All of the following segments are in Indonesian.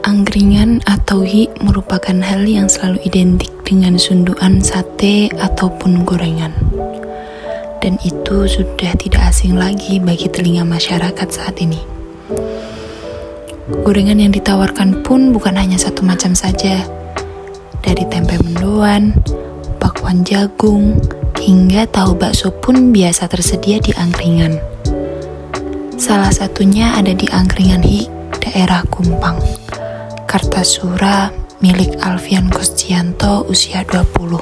Angkringan atau hi merupakan hal yang selalu identik dengan sundukan sate ataupun gorengan. Dan itu sudah tidak asing lagi bagi telinga masyarakat saat ini. Gorengan yang ditawarkan pun bukan hanya satu macam saja. Dari tempe mendoan, bakwan jagung, hingga tahu bakso pun biasa tersedia di angkringan. Salah satunya ada di angkringan hi daerah Kumpang, Kartasura, milik Alfian Kuscianto usia 20.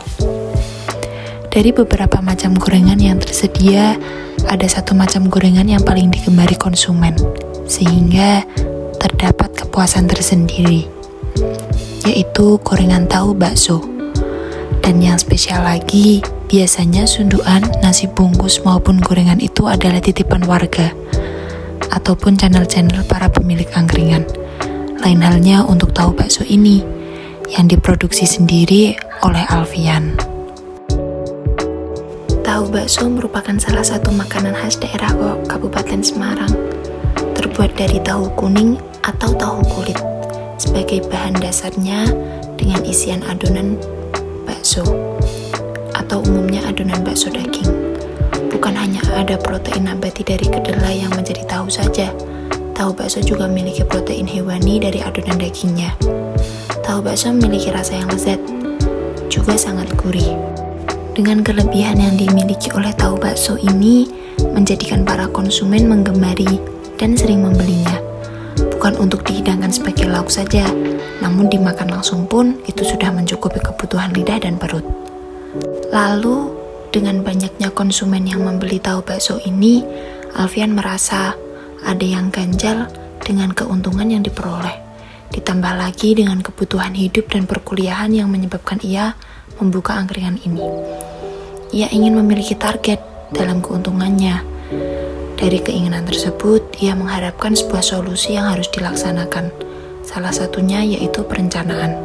Dari beberapa macam gorengan yang tersedia, ada satu macam gorengan yang paling digemari konsumen, sehingga terdapat kepuasan tersendiri, yaitu gorengan tahu bakso. Dan yang spesial lagi, biasanya sundukan, nasi bungkus maupun gorengan itu adalah titipan warga, ataupun channel-channel para pemilik angkringan. Lain halnya untuk tahu bakso ini, yang diproduksi sendiri oleh Alfian. Tahu bakso merupakan salah satu makanan khas daerah Kabupaten Semarang, terbuat dari tahu kuning atau tahu kulit, sebagai bahan dasarnya dengan isian adonan bakso, atau umumnya adonan bakso daging. Bukan hanya ada protein nabati dari kedelai yang menjadi tahu saja, tahu bakso juga memiliki protein hewani dari adonan dagingnya. Tahu bakso memiliki rasa yang lezat, juga sangat gurih. Dengan kelebihan yang dimiliki oleh tahu bakso ini, menjadikan para konsumen menggemari dan sering membelinya. Bukan untuk dihidangkan sebagai lauk saja, namun dimakan langsung pun itu sudah mencukupi kebutuhan lidah dan perut. Lalu, dengan banyaknya konsumen yang membeli tahu bakso ini, Alfian merasa ada yang ganjal dengan keuntungan yang diperoleh. Ditambah lagi dengan kebutuhan hidup dan perkuliahan yang menyebabkan ia membuka angkringan ini. Ia ingin memiliki target dalam keuntungannya. Dari keinginan tersebut, ia mengharapkan sebuah solusi yang harus dilaksanakan. Salah satunya yaitu perencanaan.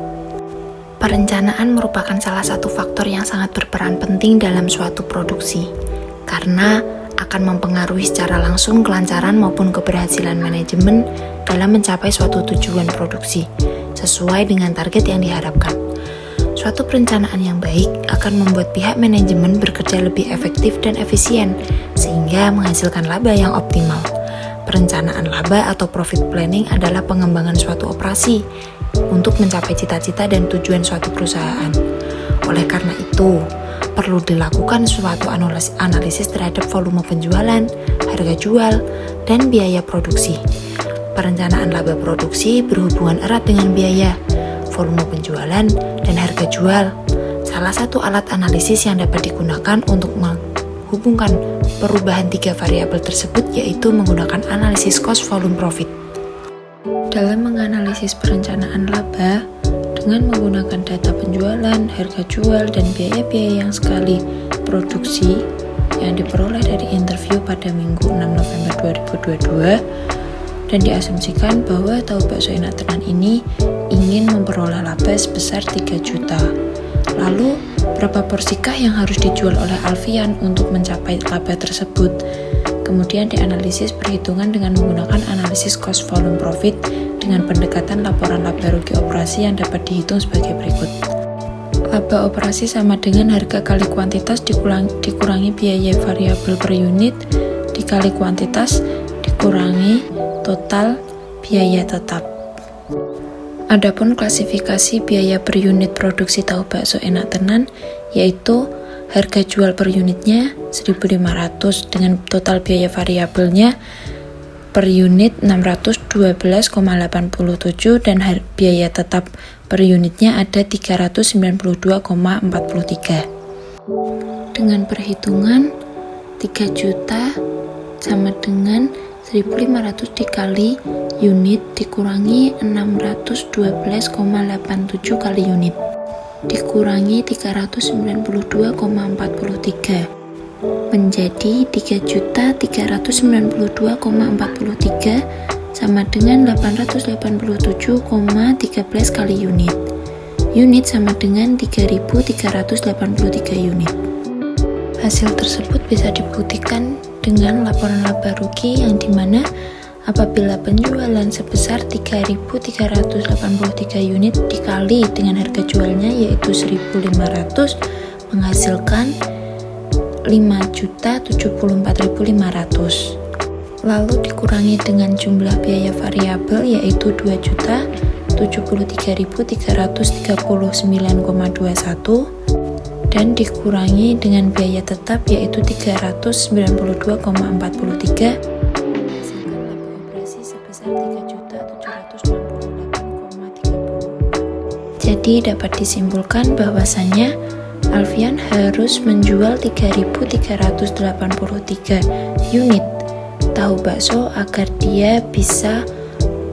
Perencanaan merupakan salah satu faktor yang sangat berperan penting dalam suatu produksi, karena akan mempengaruhi secara langsung kelancaran maupun keberhasilan manajemen dalam mencapai suatu tujuan produksi, sesuai dengan target yang diharapkan. Suatu perencanaan yang baik akan membuat pihak manajemen bekerja lebih efektif dan efisien, sehingga menghasilkan laba yang optimal. Perencanaan laba atau profit planning adalah pengembangan suatu operasi untuk mencapai cita-cita dan tujuan suatu perusahaan. Oleh karena itu, perlu dilakukan suatu analisis terhadap volume penjualan, harga jual, dan biaya produksi. Perencanaan laba produksi berhubungan erat dengan biaya, volume penjualan, dan harga jual. Salah satu alat analisis yang dapat digunakan untuk menghubungkan perubahan tiga variabel tersebut yaitu menggunakan analisis cost volume profit. Dalam menganalisis perencanaan laba, dengan menggunakan data penjualan, harga jual, dan biaya-biaya yang sekali produksi yang diperoleh dari interview pada Minggu 6 November 2022, dan diasumsikan bahwa tahu bakso enak tenan ini ingin memperoleh laba sebesar 3 juta. Lalu, berapa porsikah yang harus dijual oleh Alfian untuk mencapai laba tersebut? Kemudian dianalisis perhitungan dengan menggunakan analisis cost volume profit dengan pendekatan laporan laba rugi operasi yang dapat dihitung sebagai berikut. Laba operasi sama dengan harga kali kuantitas dikurangi biaya variabel per unit dikali kuantitas dikurangi total biaya tetap. Adapun klasifikasi biaya per unit produksi tahu bakso enak tenan yaitu harga jual per unitnya 1.500 dengan total biaya variabelnya per unit 612,87 dan biaya tetap per unitnya ada 392,43. Dengan perhitungan 3 juta sama dengan 1.500 dikali unit dikurangi 612,87 kali unit dikurangi 392,43 menjadi 3.392,43 sama dengan 887,13 kali unit. Unit sama dengan 3.383 unit. Hasil tersebut bisa dibuktikan dengan laporan laba rugi yang dimana apabila penjualan sebesar 3.383 unit dikali dengan harga jualnya yaitu 1.500 menghasilkan 5.074.500. Lalu dikurangi dengan jumlah biaya variabel yaitu 2.073.339,21 dan dikurangi dengan biaya tetap yaitu 392,43 menghasilkan laba operasi sebesar 3.768,30. Jadi dapat disimpulkan bahwasannya Alfian harus menjual 3.383 unit tahu bakso agar dia bisa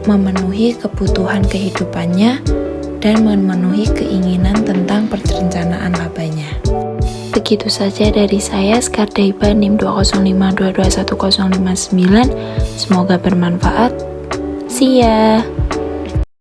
memenuhi kebutuhan kehidupannya dan memenuhi keinginan tentang perencanaan labanya. Begitu saja dari saya, Skardaiba NIM 205222159. Semoga bermanfaat. See ya!